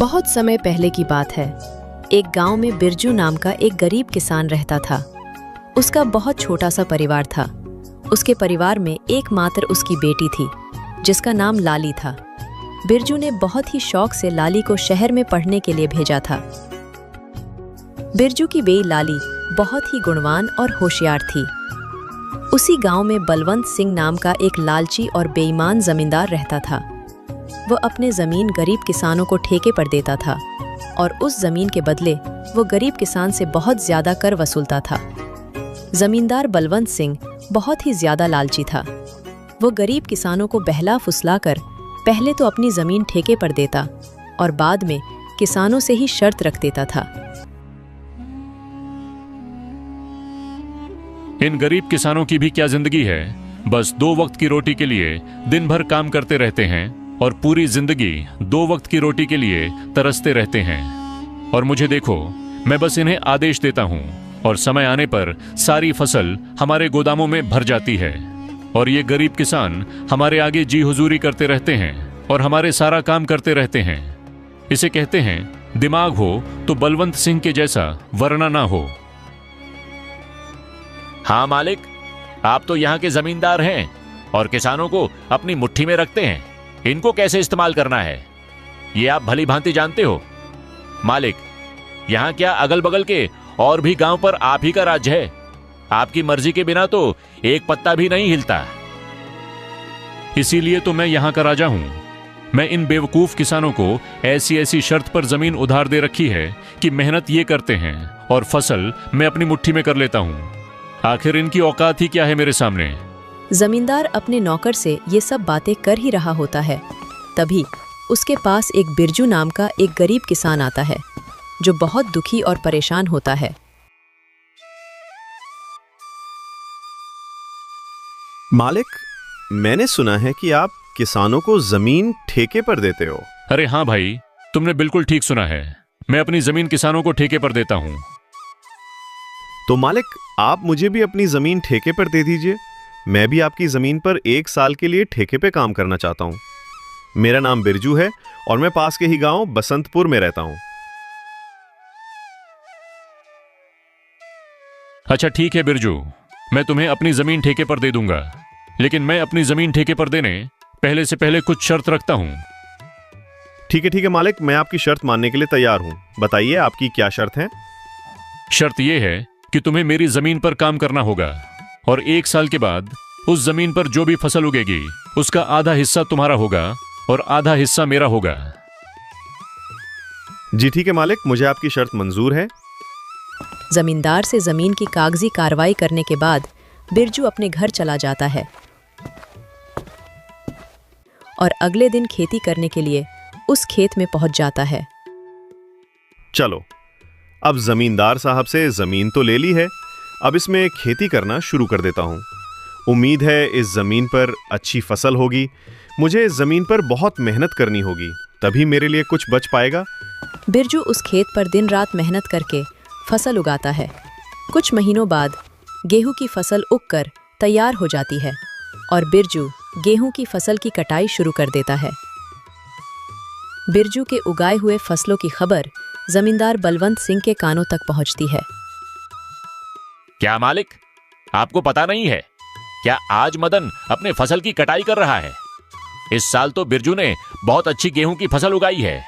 बहुत समय पहले की बात है। एक गांव में बिरजू नाम का एक गरीब किसान रहता था। उसका बहुत छोटा सा परिवार था। उसके परिवार में एकमात्र उसकी बेटी थी, जिसका नाम लाली था। बिरजू ने बहुत ही शौक से लाली को शहर में पढ़ने के लिए भेजा था। बिरजू की बेटी लाली बहुत ही गुणवान और होशियार थी। उसी गांव में बलवंत सिंह नाम का एक लालची और बेईमान जमींदार रहता था। वह अपने जमीन गरीब किसानों को ठेके पर देता था और उस जमीन के बदले वो गरीब किसान से बहुत ज्यादा कर वसूलता था। जमींदार बलवंत सिंह बहुत ही ज्यादा लालची था। वो गरीब किसानों को बहला फुसलाकर पहले तो अपनी जमीन ठेके पर देता और बाद में किसानों से ही शर्त रख देता था। इन गरीब किसानों की भी क्या जिंदगी है। बस 2 वक्त की रोटी के लिए दिन भर काम करते रहते हैं और पूरी जिंदगी 2 वक्त की रोटी के लिए तरसते रहते हैं। और मुझे देखो, मैं बस इन्हें आदेश देता हूं और समय आने पर सारी फसल हमारे गोदामों में भर जाती है और ये गरीब किसान हमारे आगे जी हुजूरी करते रहते हैं और हमारे सारा काम करते रहते हैं। इसे कहते हैं दिमाग हो तो बलवंत सिंह के जैसा, वरना ना हो। हाँ मालिक, आप तो यहाँ के जमींदार हैं और किसानों को अपनी मुट्ठी में रखते हैं। इनको कैसे इस्तेमाल करना है ये आप भली भांति जानते हो। मालिक, यहाँ क्या अगल बगल के और भी गांव पर आप ही का राज्य है। आपकी मर्जी के बिना तो एक पत्ता भी नहीं हिलता। इसीलिए तो मैं यहाँ का राजा हूँ। मैं इन बेवकूफ किसानों को ऐसी ऐसी शर्त पर जमीन उधार दे रखी है कि मेहनत ये करते हैं और फसल मैं अपनी मुट्ठी में कर लेता हूँ। आखिर इनकी औकात ही क्या है मेरे सामने। जमींदार अपने नौकर से ये सब बातें कर ही रहा होता है, तभी उसके पास एक बिरजू नाम का एक गरीब किसान आता है, जो बहुत दुखी और परेशान होता है। मालिक, मैंने सुना है कि आप किसानों को जमीन ठेके पर देते हो। अरे हाँ भाई, तुमने बिल्कुल ठीक सुना है। मैं अपनी जमीन किसानों को ठेके पर देता हूँ। तो मालिक, आप मुझे भी अपनी जमीन ठेके पर दे दीजिए। मैं भी आपकी जमीन पर 1 साल के लिए ठेके पे काम करना चाहता हूँ। मेरा नाम बिरजू है और मैं पास के ही गांव बसंतपुर में रहता हूँ। अच्छा ठीक है बिरजू, मैं तुम्हें अपनी जमीन ठेके पर दे दूंगा, लेकिन मैं अपनी जमीन ठेके पर देने पहले से पहले कुछ शर्त रखता हूँ। ठीक है मालिक, मैं आपकी शर्त मानने के लिए तैयार हूँ। बताइए आपकी क्या शर्त है। शर्त यह है कि तुम्हें मेरी जमीन पर काम करना होगा और 1 साल के बाद उस जमीन पर जो भी फसल उगेगी उसका आधा हिस्सा तुम्हारा होगा और आधा हिस्सा मेरा होगा। जी ठीक है मालिक, मुझे आपकी शर्त मंजूर है। जमींदार से जमीन की कागजी कार्रवाई करने के बाद बिरजू अपने घर चला जाता है और अगले दिन खेती करने के लिए उस खेत में पहुंच जाता है। चलो, अब जमींदार साहब से जमीन तो ले ली है, अब इसमें खेती करना शुरू कर देता हूँ। उम्मीद है इस जमीन पर अच्छी फसल होगी। मुझे इस जमीन पर बहुत मेहनत करनी होगी, तभी मेरे लिए कुछ बच पाएगा। बिरजू उस खेत पर दिन रात मेहनत करके फसल उगाता है। कुछ महीनों बाद गेहूं की फसल उगकर तैयार हो जाती है और बिरजू गेहूं की फसल की कटाई शुरू कर देता है। बिरजू के उगाए हुए फसलों की खबर जमींदार बलवंत सिंह के कानों तक पहुंचती है। क्या मालिक, आपको पता नहीं है क्या आज मदन अपने फसल की कटाई कर रहा है। इस साल तो बिरजू ने बहुत अच्छी गेहूं की फसल उगाई है।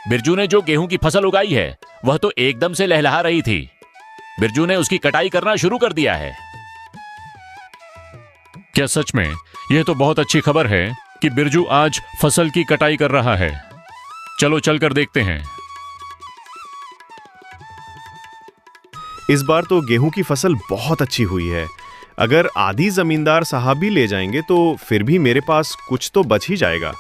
बिरजू ने जो गेहूं की फसल उगाई है वह तो एकदम से लहलहा रही थी। बिरजू ने उसकी कटाई करना शुरू कर दिया है। क्या सच में? यह तो बहुत अच्छी खबर है कि बिरजू आज फसल की कटाई कर रहा है। चलो चलकर देखते हैं। इस बार तो गेहूं की फसल बहुत अच्छी हुई है। अगर आधी जमींदार साहब भी ले जाएंगे तो फिर भी मेरे पास कुछ तो बच ही जाएगा।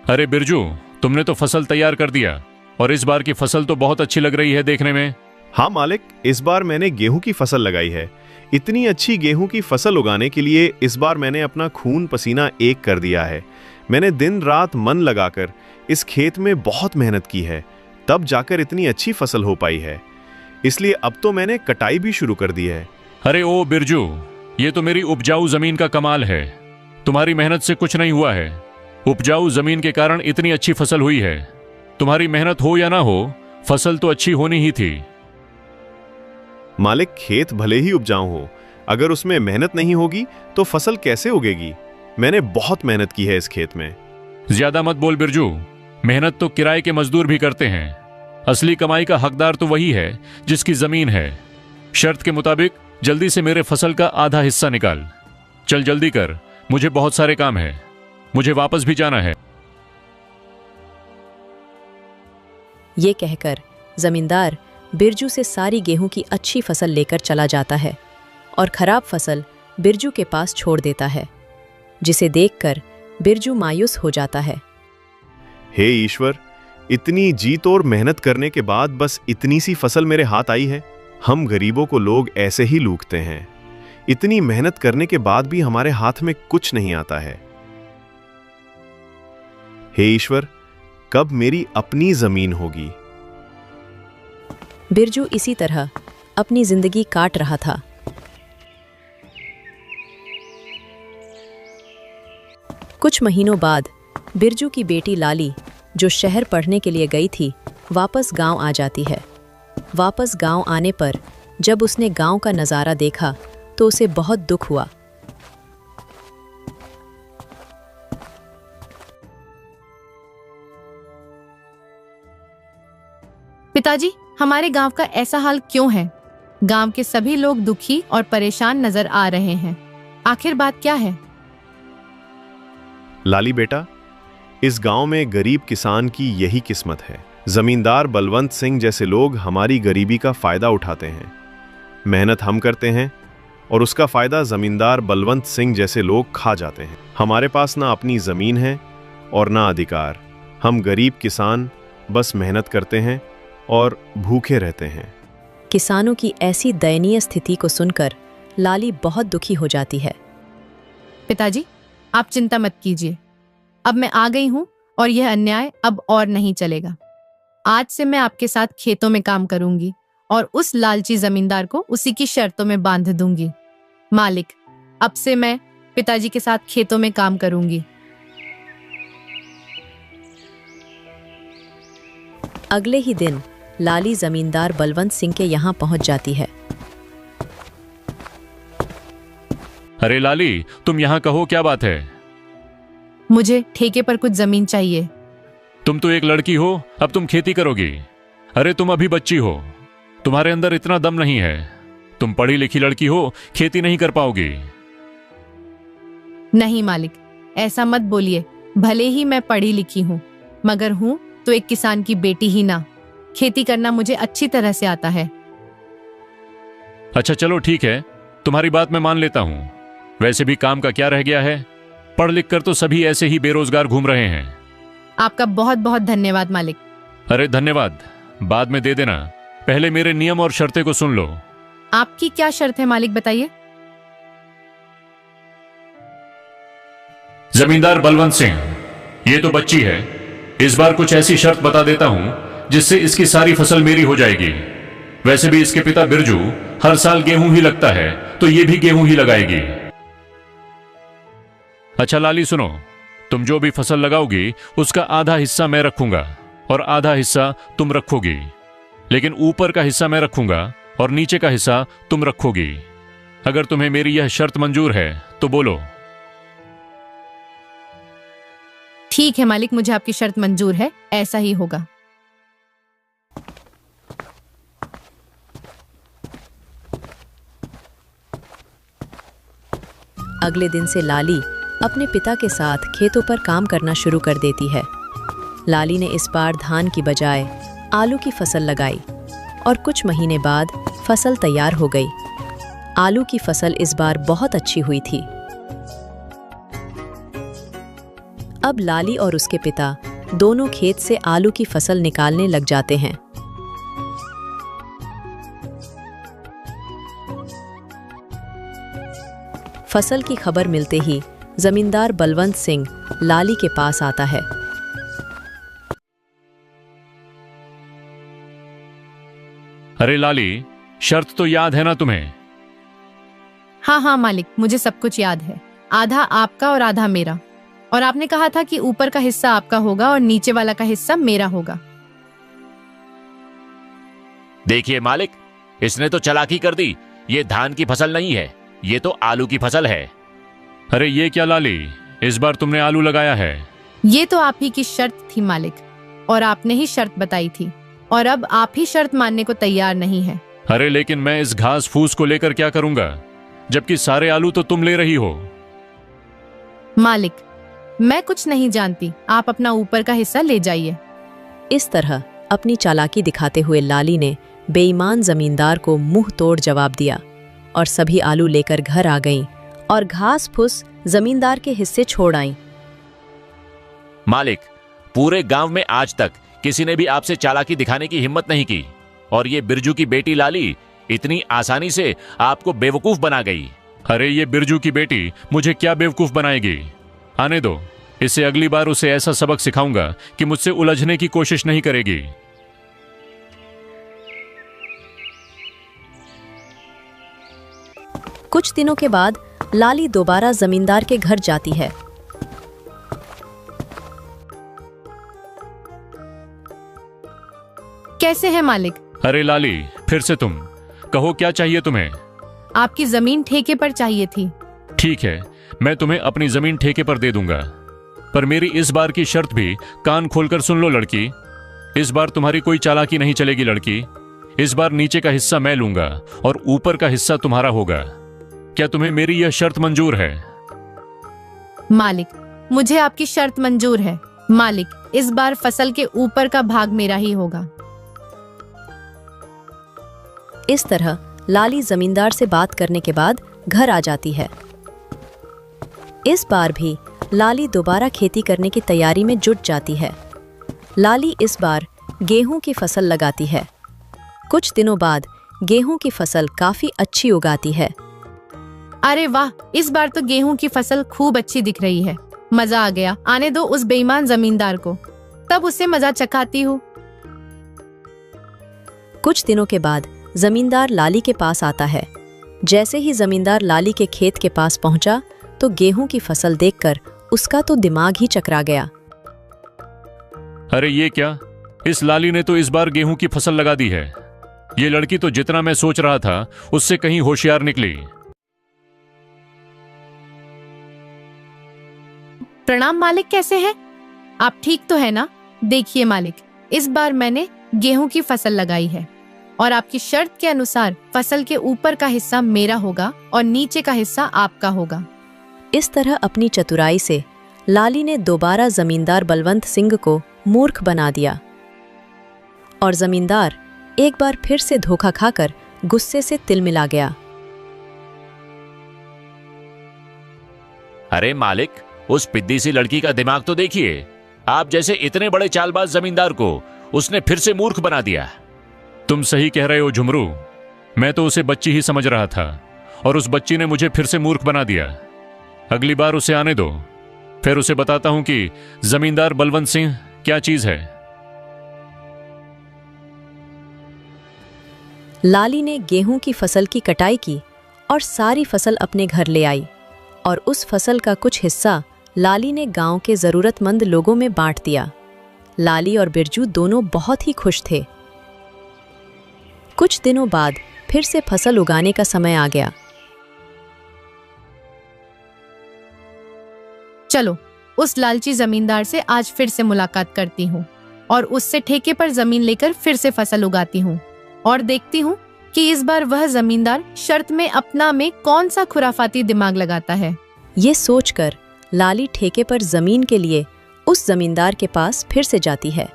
अरे बिरजू, तुमने तो फसल तैयार कर दिया और इस बार की फसल तो बहुत अच्छी लग रही है देखने में। हाँ मालिक, इस बार मैंने गेहूं की फसल लगाई है। इतनी अच्छी गेहूं की फसल उगाने के लिए इस बार मैंने अपना खून पसीना एक कर दिया है। मैंने दिन रात मन लगाकर इस खेत में बहुत मेहनत की है, तब जाकर इतनी अच्छी फसल हो पाई है। इसलिए अब तो मैंने कटाई भी शुरू कर दी है। अरे ओ बिरजू, ये तो मेरी उपजाऊ जमीन का कमाल है। तुम्हारी मेहनत से कुछ नहीं हुआ है। उपजाऊ जमीन के कारण इतनी अच्छी फसल हुई है। तुम्हारी मेहनत हो या ना हो, फसल तो अच्छी होनी ही थी। मालिक, खेत भले ही उपजाऊ हो, अगर उसमें मेहनत नहीं होगी तो फसल कैसे उगेगी? मैंने बहुत मेहनत की है इस खेत में। ज्यादा मत बोल बिरजू, मेहनत तो किराए के मजदूर भी करते हैं। असली कमाई का हकदार तो वही है जिसकी जमीन है। शर्त के मुताबिक जल्दी से मेरे फसल का आधा हिस्सा निकाल। चल जल्दी कर, मुझे बहुत सारे काम है, मुझे वापस भी जाना है। ये कहकर जमींदार बिरजू से सारी गेहूं की अच्छी फसल लेकर चला जाता है और खराब फसल बिरजू के पास छोड़ देता है, जिसे देखकर बिरजू मायूस हो जाता है। हे ईश्वर, इतनी जी तोड़ मेहनत करने के बाद बस इतनी सी फसल मेरे हाथ आई है। हम गरीबों को लोग ऐसे ही लूटते हैं। इतनी मेहनत करने के बाद भी हमारे हाथ में कुछ नहीं आता है। हे ईश्वर, कब मेरी अपनी जमीन होगी? बिरजू इसी तरह अपनी जिंदगी काट रहा था। कुछ महीनों बाद बिरजू की बेटी लाली, जो शहर पढ़ने के लिए गई थी, वापस गांव आ जाती है। वापस गांव आने पर जब उसने गांव का नज़ारा देखा तो उसे बहुत दुख हुआ। पिताजी, हमारे गांव का ऐसा हाल क्यों है? गांव के सभी लोग दुखी और परेशान नजर आ रहे हैं। आखिर बात क्या है? लाली बेटा, इस गांव में गरीब किसान की यही किस्मत है। जमींदार बलवंत सिंह जैसे लोग हमारी गरीबी का फायदा उठाते हैं। मेहनत हम करते हैं और उसका फायदा जमींदार बलवंत सिंह जैसे लोग खा जाते हैं। हमारे पास ना अपनी जमीन है और ना अधिकार। हम गरीब किसान बस मेहनत करते हैं और भूखे रहते हैं। किसानों की ऐसी दयनीय स्थिति को सुनकर लाली बहुत दुखी हो जाती है। पिताजी, आप चिंता मत कीजिए। अब मैं आ गई हूँ और यह अन्याय अब और नहीं चलेगा। आज से मैं आपके साथ खेतों में काम करूंगी और उस लालची जमींदार को उसी की शर्तों में बांध दूंगी। मालिक, अब से मैं पिताजी के साथ खेतों में काम करूंगी। अगले ही दिन लाली जमींदार बलवंत सिंह के यहाँ पहुंच जाती है। अरे लाली, तुम यहाँ कहो, क्या बात है? मुझे ठेके पर कुछ जमीन चाहिए। तुम तो एक लड़की हो, अब तुम खेती करोगी? अरे तुम अभी बच्ची हो, तुम्हारे अंदर इतना दम नहीं है। तुम पढ़ी लिखी लड़की हो, खेती नहीं कर पाओगी। नहीं मालिक, ऐसा मत बोलिए। भले ही मैं पढ़ी लिखी हूँ, मगर हूँ तो एक किसान की बेटी ही ना। खेती करना मुझे अच्छी तरह से आता है। अच्छा चलो ठीक है, तुम्हारी बात मैं मान लेता हूं। वैसे भी काम का क्या रह गया है? पढ़ लिख कर तो सभी ऐसे ही बेरोजगार घूम रहे हैं। आपका बहुत बहुत धन्यवाद मालिक। अरे धन्यवाद बाद में दे देना, पहले मेरे नियम और शर्तें को सुन लो। आपकी क्या शर्त है मालिक, बताइए। जमींदार बलवंत सिंह, ये तो बच्ची है। इस बार कुछ ऐसी शर्त बता देता हूं जिससे इसकी सारी फसल मेरी हो जाएगी। वैसे भी इसके पिता बिरजू हर साल गेहूं ही लगता है, तो ये भी गेहूं ही लगाएगी। अच्छा लाली सुनो, तुम जो भी फसल लगाओगी उसका आधा हिस्सा मैं रखूंगा और आधा हिस्सा तुम रखोगी। लेकिन ऊपर का हिस्सा मैं रखूंगा और नीचे का हिस्सा तुम रखोगी। अगर तुम्हें मेरी यह शर्त मंजूर है तो बोलो। ठीक है मालिक, मुझे आपकी शर्त मंजूर है, ऐसा ही होगा। अगले दिन से लाली अपने पिता के साथ खेतों पर काम करना शुरू कर देती है। लाली ने इस बार धान की बजाय आलू की फसल लगाई और कुछ महीने बाद फसल तैयार हो गई। आलू की फसल इस बार बहुत अच्छी हुई थी। अब लाली और उसके पिता दोनों खेत से आलू की फसल निकालने लग जाते हैं। फसल की खबर मिलते ही जमींदार बलवंत सिंह लाली के पास आता है। अरे लाली, शर्त तो याद है ना तुम्हें? हाँ हाँ मालिक, मुझे सब कुछ याद है। आधा आपका और आधा मेरा। और आपने कहा था कि ऊपर का हिस्सा आपका होगा और नीचे वाला का हिस्सा मेरा होगा। देखिए मालिक, इसने तो चालाकी कर दी। ये धान की फसल नहीं है, ये तो आलू की फसल है। अरे ये क्या लाली, इस बार तुमने आलू लगाया है? ये तो आप ही की शर्त थी मालिक, और आपने ही शर्त बताई थी, और अब आप ही शर्त मानने को तैयार नहीं है। अरे लेकिन मैं इस घास फूस को लेकर क्या करूंगा, जबकि सारे आलू तो तुम ले रही हो। मालिक, मैं कुछ नहीं जानती, आप अपना ऊपर का हिस्सा ले जाइए। इस तरह अपनी चालाकी दिखाते हुए लाली ने बेईमान जमींदार को मुंह तोड़ जवाब दिया और सभी आलू लेकर घर आ गईं और घास फूस जमींदार के हिस्से छोड़ आईं। मालिक, पूरे गांव में आज तक किसी ने भी आपसे चालाकी दिखाने की हिम्मत नहीं की, और ये बिरजू की बेटी लाली इतनी आसानी से आपको बेवकूफ बना गई। अरे ये बिरजू की बेटी मुझे क्या बेवकूफ बनाएगी? आने दो, इससे अगली बार उसे ऐसा सबक सिखाऊंगा कि मुझसे उलझने की कोशिश नहीं करेगी। कुछ दिनों के बाद लाली दोबारा जमींदार के घर जाती है। कैसे है मालिक? अरे लाली, फिर से तुम कहो, क्या चाहिए तुम्हें? आपकी जमीन ठेके पर चाहिए थी। ठीक है, मैं तुम्हें अपनी जमीन ठेके पर दे दूंगा, पर मेरी इस बार की शर्त भी कान खोलकर सुन लो लड़की। इस बार तुम्हारी कोई चालाकी नहीं चलेगी लड़की। इस बार नीचे का हिस्सा मैं लूंगा और ऊपर का हिस्सा तुम्हारा होगा। क्या तुम्हें मेरी यह शर्त मंजूर है? मालिक, मुझे आपकी शर्त मंजूर है। मालिक, इस बार फसल के ऊपर का भाग मेरा ही होगा। इस तरह लाली जमींदार से बात करने के बाद घर आ जाती है। इस बार भी लाली दोबारा खेती करने की तैयारी में जुट जाती है। लाली इस बार गेहूं की फसल लगाती है। कुछ दिनों बाद गेहूं की फसल काफी अच्छी उगाती है। अरे वाह, इस बार तो गेहूं की फसल खूब अच्छी दिख रही है। मजा आ गया। आने दो उस बेईमान जमींदार को, तब उससे मजा चखाती हूँ। कुछ दिनों के बाद जमींदार लाली के पास आता है। जैसे ही जमींदार लाली के खेत के पास पहुंचा तो गेहूं की फसल देखकर उसका तो दिमाग ही चकरा गया। अरे ये क्या, इस लाली ने तो इस बार गेहूं की फसल लगा दी है। ये लड़की तो जितना मैं सोच रहा था उससे कहीं होशियार निकली। प्रणाम मालिक, कैसे हैं? आप ठीक तो है ना? देखिए मालिक, इस बार मैंने गेहूं की फसल लगाई है और आपकी शर्त के अनुसार फसल के ऊपर का हिस्सा मेरा होगा और नीचे का हिस्सा आपका होगा। इस तरह अपनी चतुराई से लाली ने दोबारा जमींदार बलवंत सिंह को मूर्ख बना दिया और जमींदार एक बार फिर से धोखा खाकर गुस्से से तिलमिला गया। अरे मालिक, उस पिद्दी सी लड़की का दिमाग तो देखिए। आप जैसे इतने बड़े चालबाज जमींदार को उसने फिर से मूर्ख बना दिया। तुम सही कह रहे हो झुमरू, मैं तो उसे बच्ची ही समझ रहा था और उस बच्ची ने मुझे फिर से मूर्ख बना दिया। अगली बार उसे आने दो, फिर उसे बताता हूं कि जमींदार बलवंत सिंह क्या चीज है। लाली ने गेहूं की फसल की कटाई की और सारी फसल अपने घर ले आई और उस फसल का कुछ हिस्सा लाली ने गांव के जरूरतमंद लोगों में बांट दिया। लाली और बिरजू दोनों बहुत ही खुश थे। कुछ दिनों बाद फिर से फसल उगाने का समय आ गया। चलो, उस लालची जमींदार से आज फिर से मुलाकात करती हूँ और उससे ठेके पर जमीन लेकर फिर से फसल उगाती हूँ और देखती हूँ कि इस बार वह जमींदार शर्त में अपना में कौन सा खुराफाती दिमाग लगाता है। ये सोचकर लाली ठेके पर जमीन के लिए उस जमींदार के पास फिर से जाती है।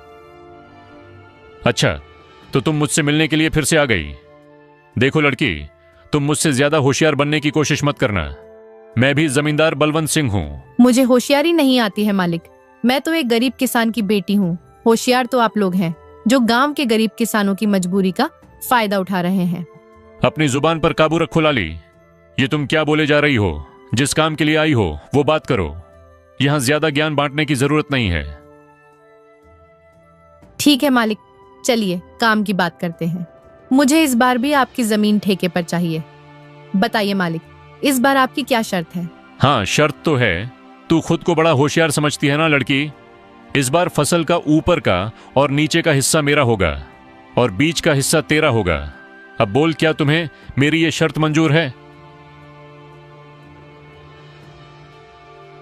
अच्छा, तो तुम मुझसे मिलने के लिए फिर से आ गई। देखो लड़की, तुम मुझसे ज्यादा होशियार बनने की कोशिश मत करना। मैं भी जमींदार बलवंत सिंह हूँ। मुझे होशियारी नहीं आती है मालिक। मैं तो एक गरीब किसान की बेटी हूँ। होशियार तो आप लोग हैं जो गांव के गरीब किसानों की मजबूरी का फायदा उठा रहे हैं। अपनी जुबान पर काबू रखो लाली। ये तुम क्या बोले जा रही हो? जिस काम के लिए आई हो वो बात करो। यहाँ ज्यादा ज्ञान बांटने की जरूरत नहीं है। ठीक है मालिक, चलिए काम की बात करते हैं। मुझे इस बार भी आपकी जमीन ठेके पर चाहिए। बताइए मालिक, इस बार आपकी क्या शर्त है? हाँ, शर्त तो है। तू खुद को बड़ा होशियार समझती है ना लड़की। इस बार फसल का ऊपर का और नीचे का हिस्सा मेरा होगा और बीच का हिस्सा तेरा होगा। अब बोल, क्या तुम्हें मेरी ये शर्त मंजूर है?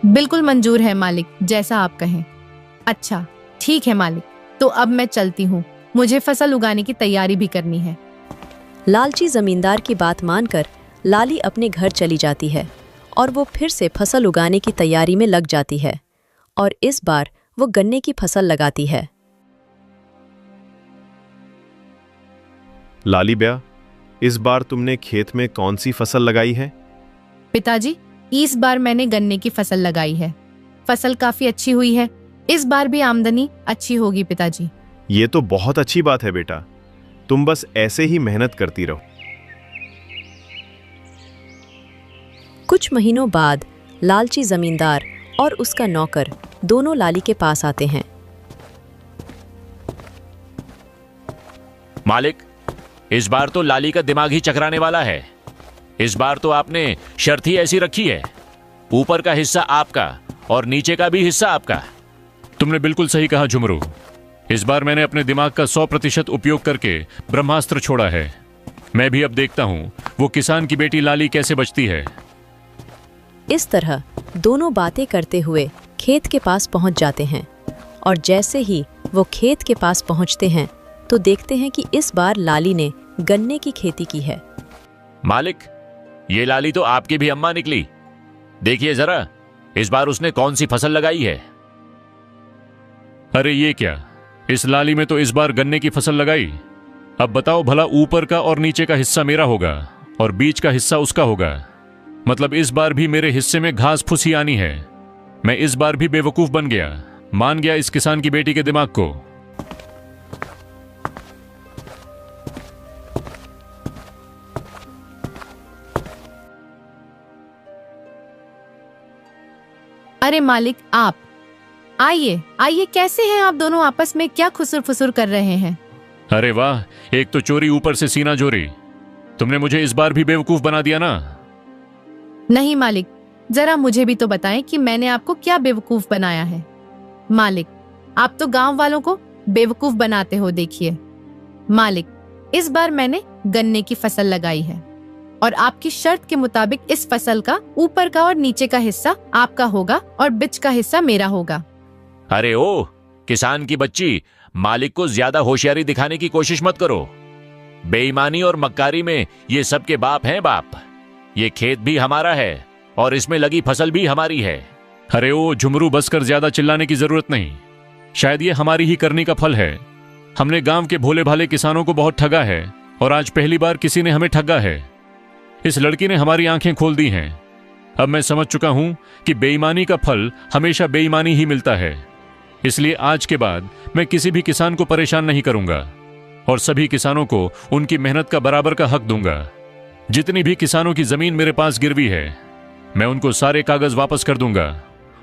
बिल्कुल मंजूर है मालिक, जैसा आप कहें। अच्छा ठीक है मालिक, तो अब मैं चलती हूँ, मुझे फसल उगाने की तैयारी भी करनी है। लालची जमींदार की बात मानकर लाली अपने घर चली जाती है और वो फिर से फसल उगाने की तैयारी में लग जाती है और इस बार वो गन्ने की फसल लगाती है। लाली ब्या, इस बार तुमने खेत में कौन सी फसल लगाई है? पिताजी, इस बार मैंने गन्ने की फसल लगाई है। फसल काफी अच्छी हुई है, इस बार भी आमदनी अच्छी होगी पिताजी। ये तो बहुत अच्छी बात है बेटा, तुम बस ऐसे ही मेहनत करती रहो। कुछ महीनों बाद लालची जमींदार और उसका नौकर दोनों लाली के पास आते हैं। मालिक, इस बार तो लाली का दिमाग ही चकराने वाला है। इस बार तो आपने शर्त ही ऐसी रखी है, ऊपर का हिस्सा आपका और नीचे का भी हिस्सा आपका। तुमने बिल्कुल सही कहा झुमरू। इस बार मैंने अपने दिमाग का 100% उपयोग करके ब्रह्मास्त्र छोड़ा है। मैं भी अब देखता हूं वो किसान की बेटी लाली कैसे बचती है। इस तरह दोनों बातें करते हुए खेत के पास पहुंच जाते हैं और जैसे ही वो खेत के पास पहुंचते हैं तो देखते हैं कि इस बार लाली ने गन्ने की खेती की है। मालिक, ये लाली तो आपकी भी अम्मा निकली। देखिए जरा, इस बार उसने कौन सी फसल लगाई है। अरे ये क्या, इस लाली में तो इस बार गन्ने की फसल लगाई। अब बताओ भला, ऊपर का और नीचे का हिस्सा मेरा होगा और बीच का हिस्सा उसका होगा। मतलब इस बार भी मेरे हिस्से में घास फूसी आनी है। मैं इस बार भी बेवकूफ बन गया, मान गया इस किसान की बेटी के दिमाग को। अरे मालिक, आप आइए आइए, कैसे हैं आप दोनों? आपस में क्या खुसुर फुसुर कर रहे हैं? अरे वाह, एक तो चोरी ऊपर से सीना जोरी। तुमने मुझे इस बार भी बेवकूफ बना दिया ना। नहीं मालिक, जरा मुझे भी तो बताएं कि मैंने आपको क्या बेवकूफ बनाया है। मालिक, आप तो गांव वालों को बेवकूफ बनाते हो। देखिए मालिक, इस बार मैंने गन्ने की फसल लगाई है और आपकी शर्त के मुताबिक इस फसल का ऊपर का और नीचे का हिस्सा आपका होगा और बीच का हिस्सा मेरा होगा। अरे ओ किसान की बच्ची, मालिक को ज्यादा होशियारी दिखाने की कोशिश मत करो। बेईमानी और मक्कारी में ये सबके बाप हैं बाप। ये खेत भी हमारा है और इसमें लगी फसल भी हमारी है। अरे ओ झुमरू, बस कर, ज्यादा चिल्लाने की जरूरत नहीं। शायद ये हमारी ही करनी का फल है। हमने गांव के भोले भाले किसानों को बहुत ठगा है और आज पहली बार किसी ने हमें ठगा है। इस लड़की ने हमारी आंखें खोल दी हैं। अब मैं समझ चुका हूं कि बेईमानी का फल हमेशा बेईमानी ही मिलता है। इसलिए आज के बाद मैं किसी भी किसान को परेशान नहीं करूंगा और सभी किसानों को उनकी मेहनत का बराबर का हक दूंगा। जितनी भी किसानों की जमीन मेरे पास गिरवी है, मैं उनको सारे कागज वापस कर दूंगा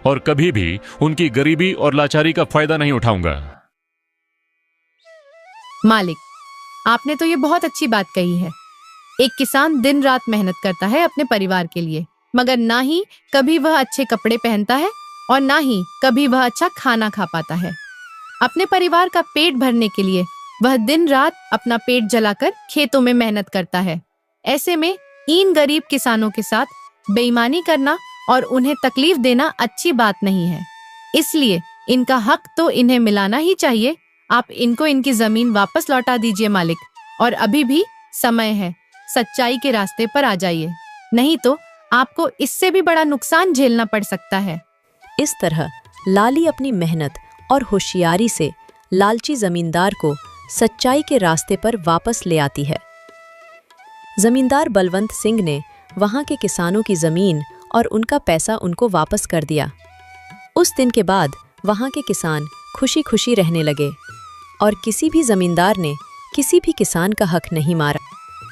और कभी भी उनकी गरीबी और लाचारी का फायदा नहीं उठाऊंगा। मालिक, आपने तो ये बहुत अच्छी बात कही है। एक किसान दिन रात मेहनत करता है अपने परिवार के लिए, मगर ना ही कभी वह अच्छे कपड़े पहनता है और ना ही कभी वह अच्छा खाना खा पाता है। अपने परिवार का पेट भरने के लिए वह दिन रात अपना पेट जलाकर खेतों में मेहनत करता है। ऐसे में इन गरीब किसानों के साथ बेईमानी करना और उन्हें तकलीफ देना अच्छी बात नहीं है। इसलिए इनका हक तो इन्हें मिलाना ही चाहिए। आप इनको इनकी जमीन वापस लौटा दीजिए मालिक, और अभी भी समय है, सच्चाई के रास्ते पर आ जाइए, नहीं तो आपको इससे भी बड़ा नुकसान झेलना पड़ सकता है। इस तरह लाली अपनी मेहनत और होशियारी से लालची जमींदार को सच्चाई के रास्ते पर वापस ले आती है। जमींदार बलवंत सिंह ने वहां के किसानों की जमीन और उनका पैसा उनको वापस कर दिया। उस दिन के बाद वहां के किसान खुशी खुशी रहने लगे और किसी भी जमींदार ने किसी भी किसान का हक नहीं मारा।